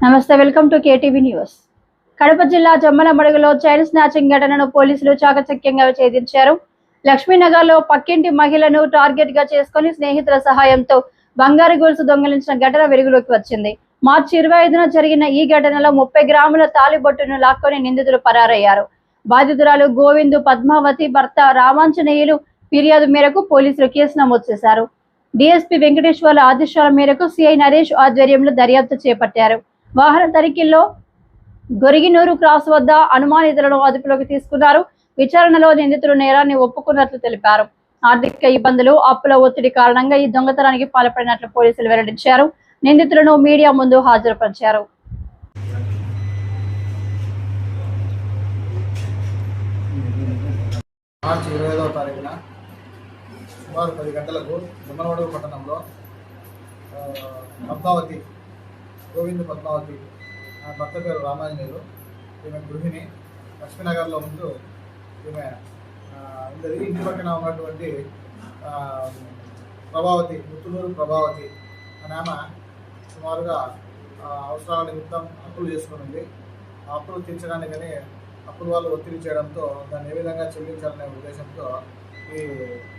నమస్తే, welcome to KTV news. Kadapa జిల్లా జమ్మలమడుగులో chain snatching ఘటనను పోలీసులు చాకచక్యంగా ఛేదించారు. లక్ష్మీనగర్లో పక్కింటి మహిళను టార్గెట్ గా చేసుకుని స్నేహితుల సహాయంతో బంగారు గొలుసు దొంగిలించిన ఘటన వెలుగులోకి వచ్చింది. మార్చి 25న జరిగిన ఈ ఘటనలో 30 గ్రాముల తాలిబొట్టును లాక్కొని నిందితులు పరారయ్యారు. బాధితురాలు గోవిందు పద్మావతి భర్త రామాంజనేయులు ఫిర్యాదు మేరకు పోలీసులు కేసు నమోదు చేశారు. డీఎస్పీ వెంకటేశ్వర్ల ఆదేశాల మేరకు సిఐ నరేష్ ఆధ్వర్యంలో దర్యాప్తు చేపట్టారు. వాహన తనిఖీల్లో గొరిగినూరు క్రాస్ వద్ద అనుమానితులను అదుపులోకి తీసుకున్నారు. విచారణలో నిందితులు నేరాన్ని ఒప్పుకున్నట్లు తెలిపారు. ఆర్థిక ఇబ్బందులు, అప్పుల ఒత్తిడి కారణంగా ఈ దొంగతనానికి పాల్పడినట్లు పోలీసులు వెల్లడించారు. నిందితులను మీడియా ముందు హాజరుపరిచారు. మార్చి 25వ తారీఖున సుమారు 10 గంటలకు జమ్మలమడుగు పట్టణంలో పద్మావతి, గోవింద్ పద్మావతి, భర్త పేరు రామాంజనేయులు, ఈమె గృహిణి, లక్ష్మీనగర్లో ఉంటూ ఈమె ఉండేది. ఇంటి పక్కన ఉన్నటువంటి ప్రభావతి, ముత్తునూరు ప్రభావతి అని ఆమె సుమారుగా అవసరాల నిమిత్తం అప్పులు చేసుకుని ఆ అప్పులు తీర్చడానికని అప్పులు వాళ్ళు ఒత్తిడి చేయడంతో దాన్ని ఏ విధంగా చెల్లించాలనే ఉద్దేశంతో ఈ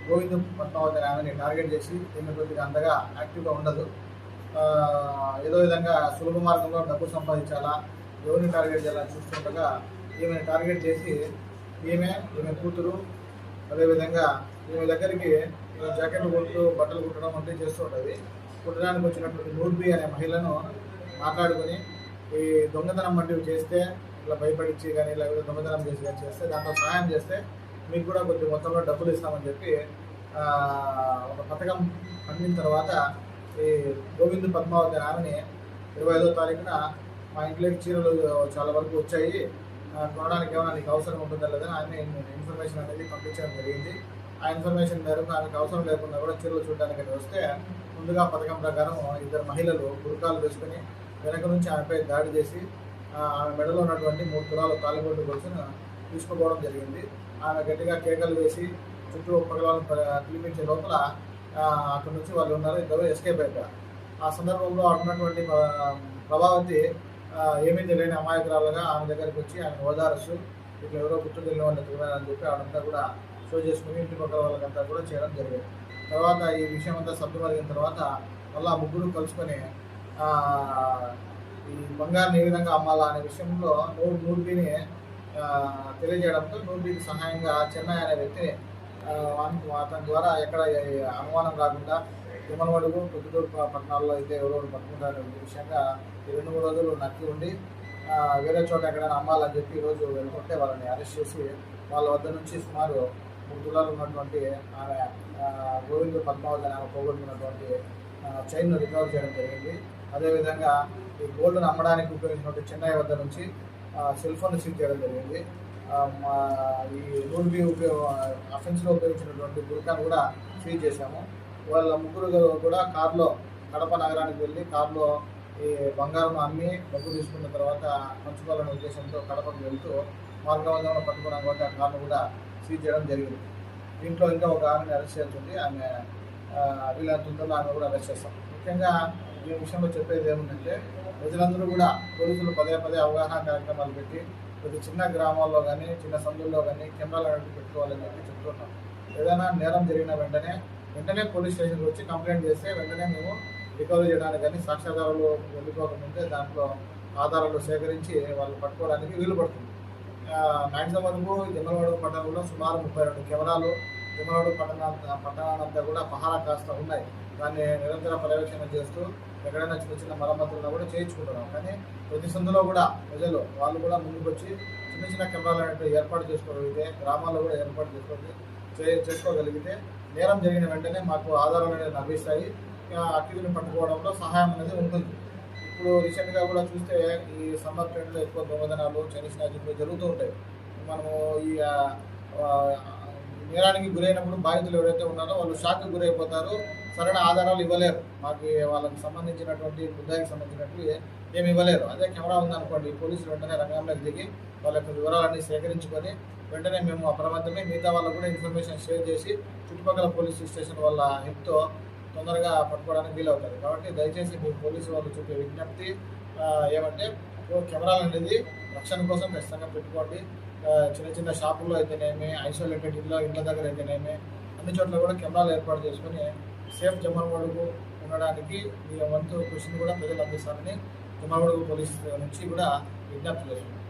గోవింద్ పద్మావతి ఆమెని టార్గెట్ చేసి ఈమె కొద్దిగా అంతగా యాక్టివ్గా ఉండదు. ఏదో విధంగా సులభ మార్గంలో డబ్బు సంపాదించాలా, ఎవరిని టార్గెట్ చేయాలని చూస్తుండగా ఈమెను టార్గెట్ చేసి ఈమె కూతురు, అదేవిధంగా ఈమె దగ్గరికి జాకెట్లు కుడుతూ బట్టలు కుట్టడం వంటివి చేస్తూ ఉంటుంది. కుట్టడానికి వచ్చినటువంటి నూర్బి అనే మహిళను మాట్లాడుకొని ఈ దొంగతనం వంటివి చేస్తే ఇలా భయపడించి కానీ ఇలా దొంగతనం చేసి కానీ చేస్తే దాంట్లో సహాయం చేస్తే మీకు కూడా కొద్ది మొత్తంలో డబ్బులు ఇస్తామని చెప్పి ఒక పథకం పండిన తర్వాత ఈ గోవింద్ పద్మావతి ఆమెని 25వ తారీఖున మా ఇంట్లోకి చీరలు చాలా వరకు వచ్చాయి, కొనడానికి ఏమైనా నీకు అవసరం ఉంటుందా లేదా ఆమె ఇన్ఫర్మేషన్ అనేది పంపించడం జరిగింది. ఆ ఇన్ఫర్మేషన్ మేరకు ఆమెకు అవసరం లేకుండా కూడా చీరలు చూడడానికి వస్తే ముందుగా పథకం ప్రకారం 2 మహిళలు గురుకాలు వేసుకొని వెనక నుంచి ఆమెపై దాడి చేసి ఆమె మెడలో ఉన్నటువంటి 3 తులాల తాలిబొట్టు గొలుసును తీసుకుపోవడం జరిగింది. ఆమె గట్టిగా కేకలు వేసి చుట్టూ పగలను పిలిపించే లోపల అక్కడి నుంచి వాళ్ళు ఉన్నారు, ఇద్దరు ఎస్కేప్ అయిపోయారు. ఆ సందర్భంలో ఉన్నటువంటి ప్రభావతి ఏమీ తెలియని అమాయకురాలుగా ఆమె దగ్గరికి వచ్చి ఆమె ఓదార్సు ఇట్లా ఎవరో గుర్తు తెలియని వాళ్ళు ఎత్తుకున్నారని చెప్పి ఆమెంతా కూడా షో చేసుకుని ఇంటి పక్కల వాళ్ళకంతా కూడా చేయడం జరిగింది. తర్వాత ఈ విషయం అంతా సర్దుమరిగిన తర్వాత మళ్ళీ ముగ్గురు కలుసుకొని ఈ బంగారుని ఏ విధంగా అమ్మాలా అనే విషయంలో నూర్బీని తెలియజేయడంతో నూర్బీకి సహాయంగా చెన్నై అనే వ్యక్తి అతని ద్వారా ఎక్కడ అనుమానం రాకుండా జమ్మలమడుగు, పొద్దుటూరు పట్టణాల్లో అయితే ఎవరో పట్టుకుంటారనే విషయంగా 2-3 రోజులు నక్కి ఉండి వేరే చోట ఎక్కడైనా అమ్మాలని చెప్పి ఈరోజు వెళ్తుంటే వాళ్ళని అరెస్ట్ చేసి వాళ్ళ వద్ద నుంచి సుమారు 3 తులాలు ఉన్నటువంటి ఆమె గోవింద్ పద్మావతి ఆమె పోగొట్టుకున్నటువంటి చైన్ను రికవర్ చేయడం జరిగింది. అదేవిధంగా ఈ గోల్డ్ను అమ్మడానికి ఉపయోగించినటువంటి చెన్నై వద్ద నుంచి సెల్ ఫోన్ సీజ్ చేయడం జరిగింది. ఈ నూర్బీ అఫెన్స్లో ఉపయోగించినటువంటి గురికాను కూడా సీజ్ చేశాము. వాళ్ళ ముగ్గురు కూడా కారులో కడప నగరానికి వెళ్ళి కారులో ఈ బంగారం అమ్మి డబ్బు తీసుకున్న తర్వాత పంచుకోవాలనే ఉద్దేశంతో కడపకు వెళ్తూ మార్గవంతంలో పట్టుకున్నాం కాబట్టి ఆ కారును కూడా సీజ్ చేయడం జరిగింది. దీంట్లో ఇంకా ఒక ఆమెను అరెస్ట్ చేస్తుంది. ఆమె వీళ్ళ తొందరలో ఆమె కూడా అరెస్ట్ చేస్తాం. ముఖ్యంగా ఈ విషయంలో చెప్పేది ఏముందంటే ప్రజలందరూ కూడా పోలీసులు పదే అవగాహన కార్యక్రమాలు పెట్టి ప్రతి చిన్న గ్రామాల్లో కానీ చిన్న సందుల్లో కానీ కెమెరాలు అనేవి పెట్టుకోవాలని చెప్పి చెప్తున్నాం. ఏదైనా నేరం జరిగిన వెంటనే పోలీస్ స్టేషన్కి వచ్చి కంప్లైంట్ చేస్తే వెంటనే మేము రికవరీ చేయడానికి కానీ సాక్ష్యాధారాలు వెళ్ళిపోకముందే దాంట్లో ఆధారాలు సేకరించి వాళ్ళు పట్టుకోవడానికి వీలు పడుతుంది. మ్యాక్సిమం వరకు జమ్మలమడుగు పట్టణంలో సుమారు 32 కెమెరాలు జమ్మలమడుగు పట్టణాలంతా కూడా పహారా కాస్త ఉన్నాయి. దాన్ని నిరంతర పర్యవేక్షణ చేస్తూ ఎక్కడైనా చిన్న మరమ్మతులను కూడా చేయించుకుంటున్నాం. కానీ ప్రతి సందులో కూడా ప్రజలు వాళ్ళు కూడా ముందుకు వచ్చి చిన్న కెమెరాలు అనేవి ఏర్పాటు చేసుకోగలిగితే, గ్రామాల్లో కూడా ఏర్పాటు చేసుకోగలిగితే నేరం జరిగిన వెంటనే మాకు ఆధారాలు అనేది లభిస్తాయి. అక్యూజ్ని పట్టుకోవడంలో సహాయం అనేది ఉంటుంది. ఇప్పుడు రీసెంట్గా కూడా చూస్తే ఈ సమ్మర్ ట్రెండ్లో ఎక్కువ దొంగతనాలు, చైనీస్ స్నాచింగ్లు జరుగుతూ ఉంటాయి. మనము ఈ నేరానికి గురైనప్పుడు బాధితులు ఎవరైతే ఉన్నారో వాళ్ళు షాక్కి గురైపోతారు, సరైన ఆధారాలు ఇవ్వలేరు. మాకు వాళ్ళకి సంబంధించినటువంటి ముద్దాయికి సంబంధించినట్టు ఏమి ఇవ్వలేరు. అదే కెమెరా ఉందనుకోండి, పోలీసులు వెంటనే రంగంలోకి దిగి వాళ్ళ యొక్క వివరాలన్నీ సేకరించుకొని వెంటనే మేము అప్రమత్తమే మిగతా వాళ్ళకు కూడా ఇన్ఫర్మేషన్ షేర్ చేసి చుట్టుపక్కల పోలీస్ స్టేషన్ వాళ్ళ హెల్ప్తో తొందరగా పట్టుకోవడానికి వీలవుతుంది. కాబట్టి దయచేసి మీ పోలీసు వాళ్ళు చూపే విజ్ఞప్తి ఏమంటే కెమెరాలు అనేది రక్షణ కోసం ఖచ్చితంగా పెట్టుకోండి. చిన్న చిన్న షాపుల్లో అయితేనేమి, ఐసోలేటెడ్ ఇళ్ళ దగ్గర అయితేనేమి, అన్ని చోట్ల కూడా కెమెరాలు ఏర్పాటు చేసుకొని సేఫ్ జమ్మలమడుగు ఉండడానికి మీ వంతు కృషిని కూడా ప్రజలు అందిస్తారని జమ్మలమడుగు పోలీస్ నుంచి కూడా విజ్ఞప్తి చేస్తున్నాం.